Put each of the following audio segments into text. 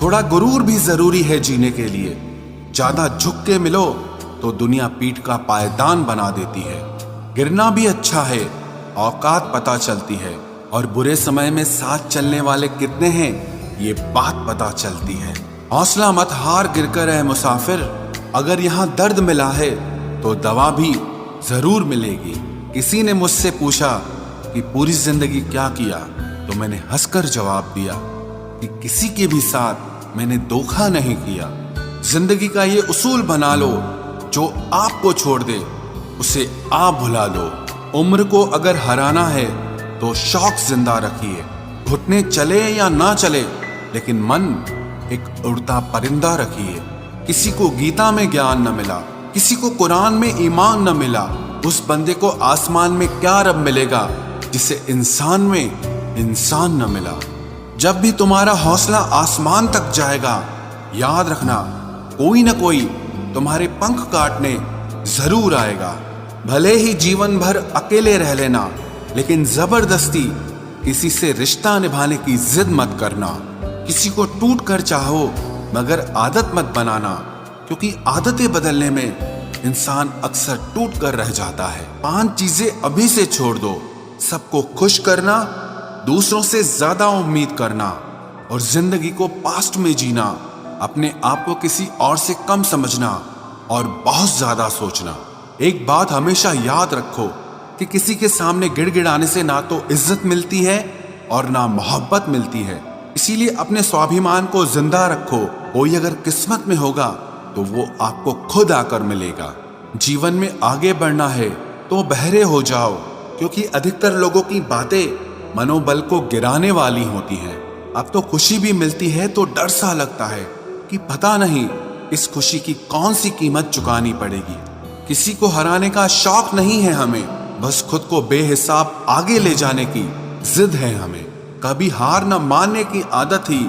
थोड़ा गुरूर भी जरूरी है जीने के लिए। ज्यादा झुक के मिलो तो दुनिया पीठ का पायदान बना देती है। गिरना भी अच्छा है, औकात पता चलती है, और बुरे समय में साथ चलने वाले कितने हैं ये बात पता चलती है। हौसला मत हार गिरकर है मुसाफिर, अगर यहाँ दर्द मिला है तो दवा भी जरूर मिलेगी। किसी ने मुझसे पूछा कि पूरी जिंदगी क्या किया, तो मैंने हंसकर जवाब दिया कि किसी के भी साथ मैंने धोखा नहीं किया। जिंदगी का ये उसूल बना लो, जो आपको छोड़ दे उसे आप भुला लो। उम्र को अगर हराना है तो शौक जिंदा रखिए। घुटने चले या ना चले, लेकिन मन एक उड़ता परिंदा रखिए। किसी को गीता में ज्ञान न मिला, किसी को कुरान में ईमान न मिला, उस बंदे को आसमान में क्या रब मिलेगा जिसे इंसान में इंसान न मिला। जब भी तुम्हारा हौसला आसमान तक जाएगा, याद रखना कोई न कोई तुम्हारे पंख काटने जरूर आएगा। भले ही जीवन भर अकेले रह लेना, लेकिन जबरदस्ती किसी से रिश्ता निभाने की जिद मत करना। किसी को टूट कर चाहो, मगर आदत मत बनाना, क्योंकि आदतें बदलने में इंसान अक्सर टूट कर रह जाता है। 5 चीजें अभी से छोड़ दो। सबको खुश करना, दूसरों से ज्यादा उम्मीद करना, और जिंदगी को पास्ट में जीना, अपने आप को किसी और से कम समझना, और बहुत ज्यादा सोचना। एक बात हमेशा याद रखो कि किसी के सामने गिड़गिड़ाने से ना तो इज्जत मिलती है और ना मोहब्बत मिलती है। इसीलिए अपने स्वाभिमान को जिंदा रखो। कोई अगर किस्मत में होगा तो वो आपको खुद आकर मिलेगा। जीवन में आगे बढ़ना है तो बहरे हो जाओ, क्योंकि अधिकतर लोगों की बातें मनोबल को गिराने वाली होती हैं। अब तो खुशी भी मिलती है तो डर सा लगता है कि पता नहीं इस खुशी की कौन सी कीमत चुकानी पड़ेगी। किसी को हराने का शौक नहीं है हमें, बस खुद को बेहिसाब आगे ले जाने की जिद है हमें। कभी हार न मानने की आदत ही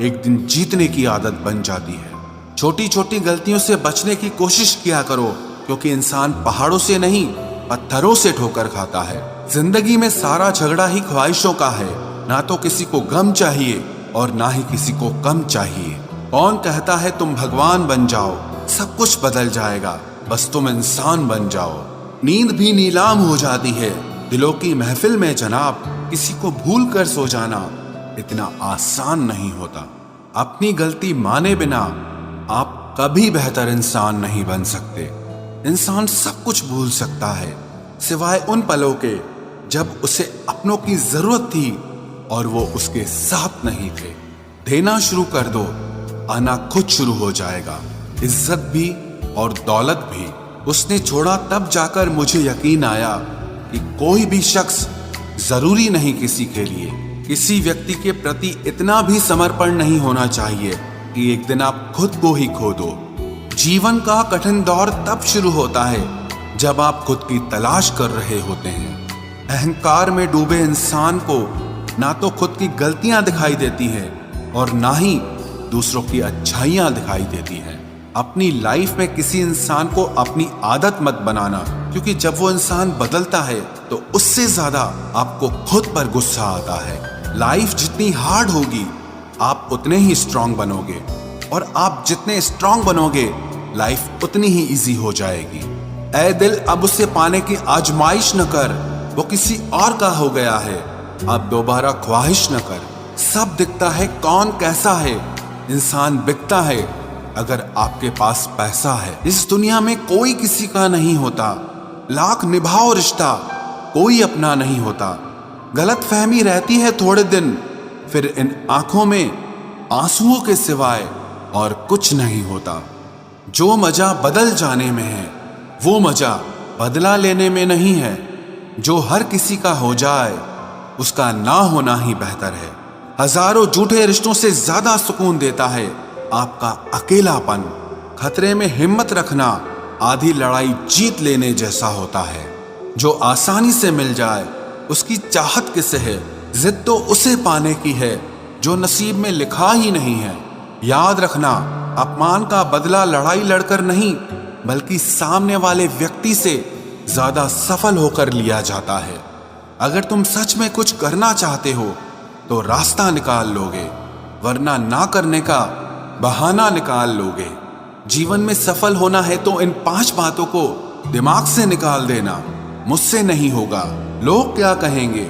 एक दिन जीतने की आदत बन जाती है। छोटी छोटी गलतियों से बचने की कोशिश किया करो, क्योंकि इंसान पहाड़ों से नहीं पत्थरों से ठोकर खाता है। जिंदगी में सारा झगड़ा ही ख्वाहिशों का है। ना तो किसी को गम चाहिए और ना ही किसी को कम चाहिए। कौन कहता है तुम भगवान बन जाओ, सब कुछ बदल जाएगा, बस तुम इंसान बन जाओ। नींद भी नीलाम हो जाती है दिलों की महफिल में जनाब। किसी को भूल कर सो जाना इतना आसान नहीं होता। अपनी गलती माने बिना आप कभी बेहतर इंसान नहीं बन सकते। इंसान सब कुछ भूल सकता है, सिवाय उन पलों के जब उसे अपनों की जरूरत थी और वो उसके साथ नहीं थे। देना शुरू कर दो, आना खुद शुरू हो जाएगा। इज्जत भी और दौलत भी उसने छोड़ा, तब जाकर मुझे यकीन आया कि कोई भी शख्स जरूरी नहीं किसी के लिए। किसी व्यक्ति के प्रति इतना भी समर्पण नहीं होना चाहिए कि एक दिन आप खुद को ही खो दो। जीवन का कठिन दौर तब शुरू होता है जब आप खुद की तलाश कर रहे होते हैं। अहंकार में डूबे इंसान को ना तो खुद की गलतियां दिखाई देती हैं और ना ही दूसरों की अच्छाइयां दिखाई देती हैं। अपनी लाइफ में किसी इंसान को अपनी आदत मत बनाना, क्योंकि जब वो इंसान बदलता है तो उससे ज्यादा आपको खुद पर गुस्सा आता है। लाइफ जितनी हार्ड होगी आप उतने ही स्ट्रांग बनोगे, और आप जितने स्ट्रांग बनोगे लाइफ उतनी ही इजी हो जाएगी। ऐ दिल अब उसे पाने की आजमाइश न कर, वो किसी और का हो गया है, अब दोबारा ख्वाहिश न कर। सब दिखता है कौन कैसा है, इंसान बिकता है अगर आपके पास पैसा है। इस दुनिया में कोई किसी का नहीं होता, लाख निभाओ रिश्ता कोई अपना नहीं होता। गलत फहमी रहती है थोड़े दिन, फिर इन आंखों में आंसुओं के सिवाय और कुछ नहीं होता। जो मजा बदल जाने में है वो मजा बदला लेने में नहीं है। जो हर किसी का हो जाए उसका ना होना ही बेहतर है। हजारों झूठे रिश्तों से ज्यादा सुकून देता है आपका अकेलापन। खतरे में हिम्मत रखना आधी लड़ाई जीत लेने जैसा होता है। जो आसानी से मिल जाए उसकी चाहत किसे है, जिद तो उसे पाने की है जो नसीब में लिखा ही नहीं है। याद रखना, अपमान का बदला लड़ाई लड़कर नहीं बल्कि सामने वाले व्यक्ति से ज्यादा सफल होकर लिया जाता है। अगर तुम सच में कुछ करना चाहते हो तो रास्ता निकाल लोगे, वरना ना करने का बहाना निकाल लोगे। जीवन में सफल होना है तो इन 5 बातों को दिमाग से निकाल देना। मुझसे नहीं होगा, लोग क्या कहेंगे,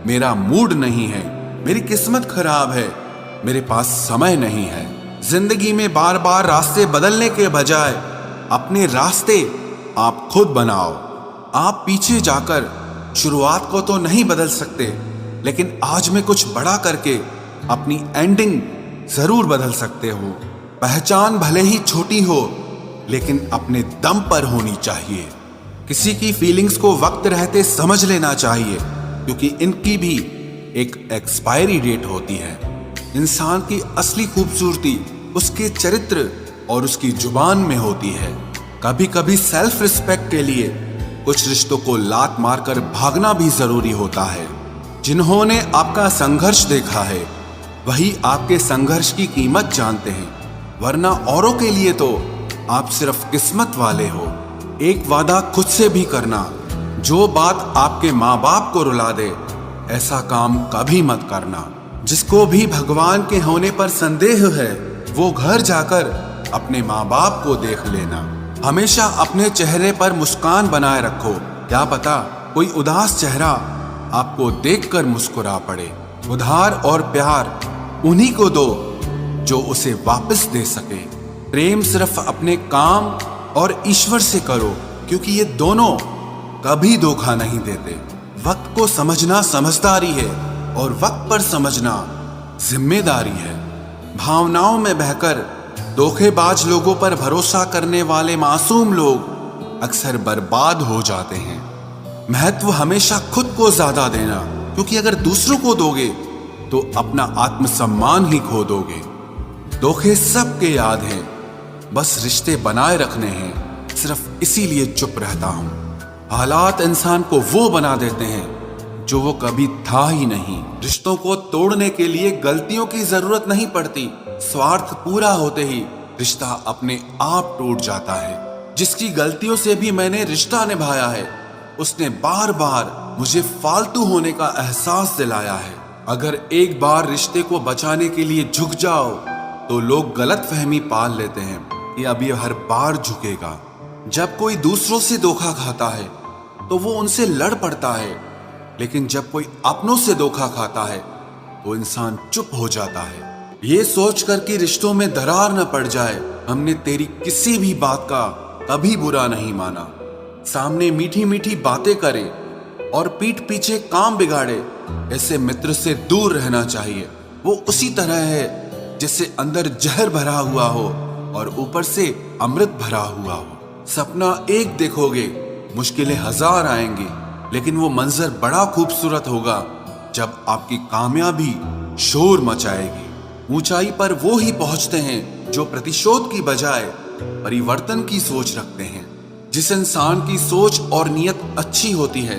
मेरा मूड नहीं है, मेरी किस्मत खराब है, मेरे पास समय नहीं है। जिंदगी में बार बार रास्ते बदलने के बजाय अपने रास्ते आप खुद बनाओ। आप पीछे जाकर शुरुआत को तो नहीं बदल सकते, लेकिन आज में कुछ बड़ा करके अपनी एंडिंग जरूर बदल सकते हो। पहचान भले ही छोटी हो, लेकिन अपने दम पर होनी चाहिए। किसी की फीलिंग्स को वक्त रहते समझ लेना चाहिए, क्योंकि इनकी भी एक एक्सपायरी डेट होती है। इंसान की असली खूबसूरती उसके चरित्र और उसकी जुबान में होती है। कभी कभी सेल्फ रिस्पेक्ट के लिए कुछ रिश्तों को लात मारकर भागना भी जरूरी होता है। जिन्होंने आपका संघर्ष देखा है वही आपके संघर्ष की कीमत जानते हैं, वरना औरों के लिए तो आप सिर्फ किस्मत वाले हो। एक वादा खुद से भी करना, जो बात आपके माँ बाप को रुला दे ऐसा काम कभी मत करना। जिसको भी भगवान के होने पर संदेह है वो घर जाकर अपने माँ बाप को देख लेना। हमेशा अपने चेहरे पर मुस्कान बनाए रखो, क्या पता कोई उदास चेहरा आपको देखकर मुस्कुरा पड़े। उधार और प्यार उन्हीं को दो जो उसे वापस दे सके। प्रेम सिर्फ अपने काम और ईश्वर से करो, क्योंकि ये दोनों कभी धोखा नहीं देते। वक्त को समझना समझदारी है और वक्त पर समझना जिम्मेदारी है। भावनाओं में बहकर धोखेबाज लोगों पर भरोसा करने वाले मासूम लोग अक्सर बर्बाद हो जाते हैं। महत्व हमेशा खुद को ज्यादा देना, क्योंकि अगर दूसरों को दोगे तो अपना आत्मसम्मान ही खो दोगे। धोखे सबके याद हैं, बस रिश्ते बनाए रखने हैं, सिर्फ इसीलिए चुप रहता हूं। हालात इंसान को वो बना देते हैं जो वो कभी था ही नहीं। रिश्तों को तोड़ने के लिए गलतियों की जरूरत नहीं पड़ती, स्वार्थ पूरा होते ही रिश्ता अपने आप टूट जाता है। जिसकी गलतियों से भी मैंने रिश्ता निभाया है उसने बार बार मुझे फालतू होने का एहसास दिलाया है। अगर एक बार रिश्ते को बचाने के लिए झुक जाओ तो लोग गलत फहमी पाल लेते हैं कि अब ये हर बार झुकेगा। जब कोई दूसरों से धोखा खाता है तो वो उनसे लड़ पड़ता है, लेकिन जब कोई अपनों से धोखा खाता है तो इंसान चुप हो जाता है। ये सोचकर कि रिश्तों में दरार न पड़ जाए, हमने तेरी किसी भी बात का कभी बुरा नहीं माना। सामने मीठी मीठी बातें करे और पीठ पीछे काम बिगाड़े, ऐसे मित्र से दूर रहना चाहिए। वो उसी तरह है जिससे अंदर जहर भरा हुआ हो और ऊपर से अमृत भरा हुआ हो। सपना एक देखोगे, मुश्किलें 1000 आएंगी, लेकिन वो मंजर बड़ा खूबसूरत होगा जब आपकी कामयाबी शोर मचाएगी। ऊंचाई पर वो ही पहुंचते हैं जो प्रतिशोध की बजाय परिवर्तन की सोच रखते हैं। जिस इंसान की सोच और नियत अच्छी होती है,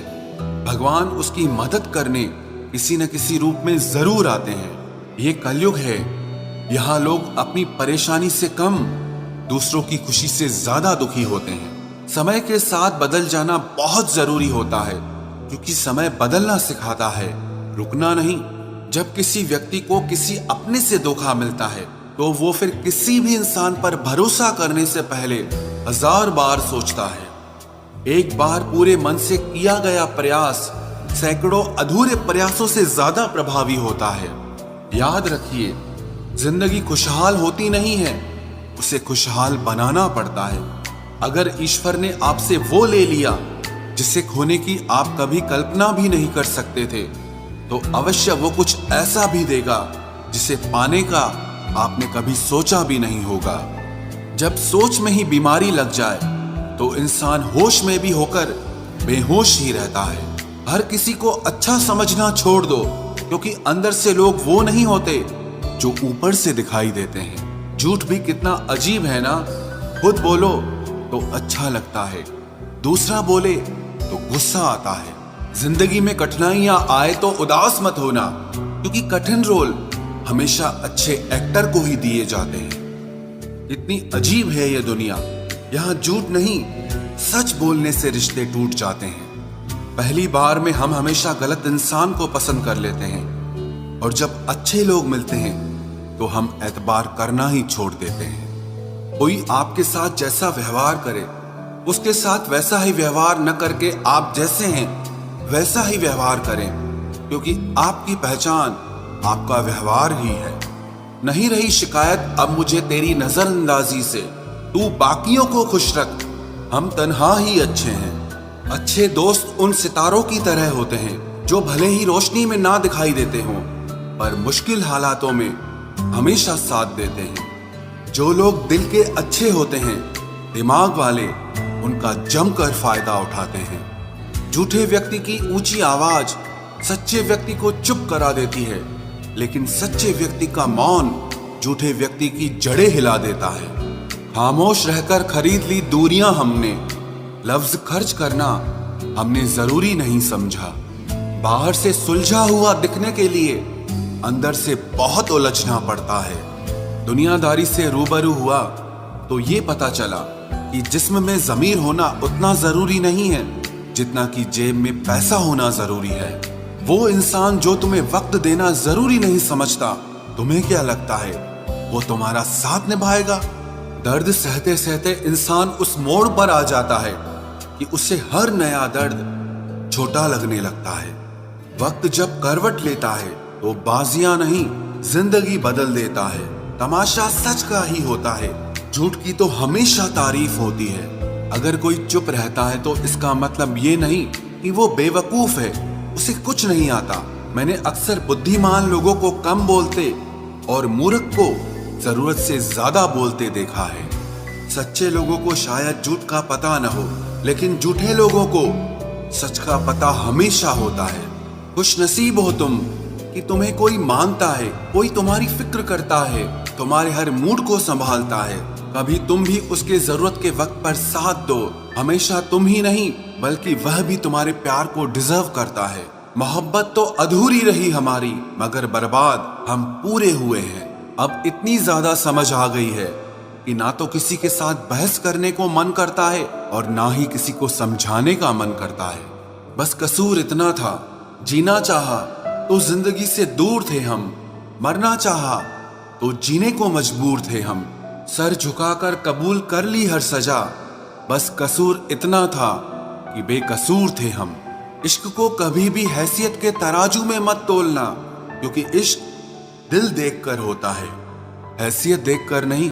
भगवान उसकी मदद करने किसी न किसी रूप में जरूर आते हैं। ये कलयुग है, यहाँ लोग अपनी परेशानी से कम दूसरों की खुशी से ज्यादा दुखी होते हैं। समय के साथ बदल जाना बहुत जरूरी होता है, क्योंकि समय बदलना सिखाता है, रुकना नहीं। जब किसी व्यक्ति को किसी अपने से धोखा मिलता है तो वो फिर किसी भी इंसान पर भरोसा करने से पहले 1000 बार सोचता है। एक बार पूरे मन से किया गया प्रयास सैकड़ों अधूरे प्रयासों से ज्यादा प्रभावी होता है। याद रखिए, जिंदगी खुशहाल होती नहीं है, उसे खुशहाल बनाना पड़ता है। अगर ईश्वर ने आपसे वो ले लिया जिसे खोने की आप कभी कल्पना भी नहीं कर सकते थे, तो अवश्य वो कुछ ऐसा भी देगा जिसे पाने का आपने कभी सोचा भी नहीं होगा। जब सोच में ही बीमारी लग जाए तो इंसान होश में भी होकर बेहोश ही रहता है। हर किसी को अच्छा समझना छोड़ दो, क्योंकि अंदर से लोग वो नहीं होते जो ऊपर से दिखाई देते हैं। झूठ भी कितना अजीब है ना, खुद बोलो तो अच्छा लगता है, दूसरा बोले तो गुस्सा आता है। जिंदगी में कठिनाइयां आए तो उदास मत होना, क्योंकि कठिन रोल हमेशा अच्छे एक्टर को ही दिए जाते हैं। इतनी अजीब है ये दुनिया, यहाँ झूठ नहीं सच बोलने से रिश्ते टूट जाते हैं। पहली बार में हम हमेशा गलत इंसान को पसंद कर लेते हैं, और जब अच्छे लोग मिलते हैं तो हम एतबार करना ही छोड़ देते हैं। कोई आपके साथ जैसा व्यवहार करे, उसके साथ वैसा ही व्यवहार न करके आप जैसे हैं वैसा ही व्यवहार करें, क्योंकि आपकी पहचान आपका व्यवहार ही है। नहीं रही शिकायत अब मुझे तेरी नजरअंदाजी से, तू बाकियों को खुश रख, हम तन्हा ही अच्छे हैं। अच्छे दोस्त उन सितारों की तरह होते हैं जो भले ही रोशनी में ना दिखाई देते हों, पर मुश्किल हालातों में हमेशा साथ देते हैं। जो लोग दिल के अच्छे होते हैं, दिमाग वाले, उनका जमकर फायदा उठाते हैं। झूठे व्यक्ति की ऊंची आवाज सच्चे व्यक्ति को चुप करा देती है, लेकिन सच्चे व्यक्ति का मौन झूठे व्यक्ति की जड़ें हिला देता है। खामोश रहकर खरीद ली दूरियां हमने, लफ्ज खर्च करना हमने जरूरी नहीं समझा। बाहर से सुलझा हुआ दिखने के लिए अंदर से बहुत उलझना पड़ता है। दुनियादारी से रूबरू हुआ तो ये पता चला कि जिस्म में ज़मीर होना उतना जरूरी नहीं है जितना कि जेब में पैसा होना जरूरी है। वो इंसान जो तुम्हें वक्त देना जरूरी नहीं समझता, तुम्हें क्या लगता है वो तुम्हारा साथ निभाएगा? दर्द सहते सहते इंसान उस मोड़ पर आ जाता है कि उसे हर नया दर्द छोटा लगने लगता है। वक्त जब करवट लेता है तो बाजियां नहीं जिंदगी बदल देता है। तमाशा सच का ही होता है, झूठ की तो हमेशा तारीफ होती है। अगर कोई चुप रहता है तो इसका मतलब ये नहीं कि वो बेवकूफ है, उसे कुछ नहीं आता। मैंने अक्सर बुद्धिमान लोगों को कम बोलते और मूर्ख को जरूरत से ज्यादा बोलते देखा है। सच्चे लोगों को शायद झूठ का पता न हो, लेकिन झूठे लोगों को सच का पता हमेशा होता है। खुश नसीब हो तुम कि तुम्हें कोई मानता है, कोई तुम्हारी फिक्र करता है, तुम्हारे हर मूड को संभालता है। कभी तुम भी उसके जरूरत के वक्त पर साथ दो। हमेशा तुम ही नहीं बल्कि वह भी तुम्हारे प्यार को डिजर्व करता है। मोहब्बत तो अधूरी रही हमारी, मगर बर्बाद हम पूरे हुए हैं। अब इतनी ज्यादा समझ आ गई है कि ना तो किसी के साथ बहस करने को मन करता है और ना ही किसी को समझाने का मन करता है। बस कसूर इतना था, जीना चाहा तो जिंदगी से दूर थे हम, मरना चाहा तो जीने को मजबूर थे हम। सर झुकाकर कबूल कर ली हर सजा, बस कसूर इतना था कि बेकसूर थे हम। इश्क को कभी भी हैसियत के तराजू में मत तोलना, क्योंकि इश्क दिल देखकर होता है, हैसियत देखकर नहीं।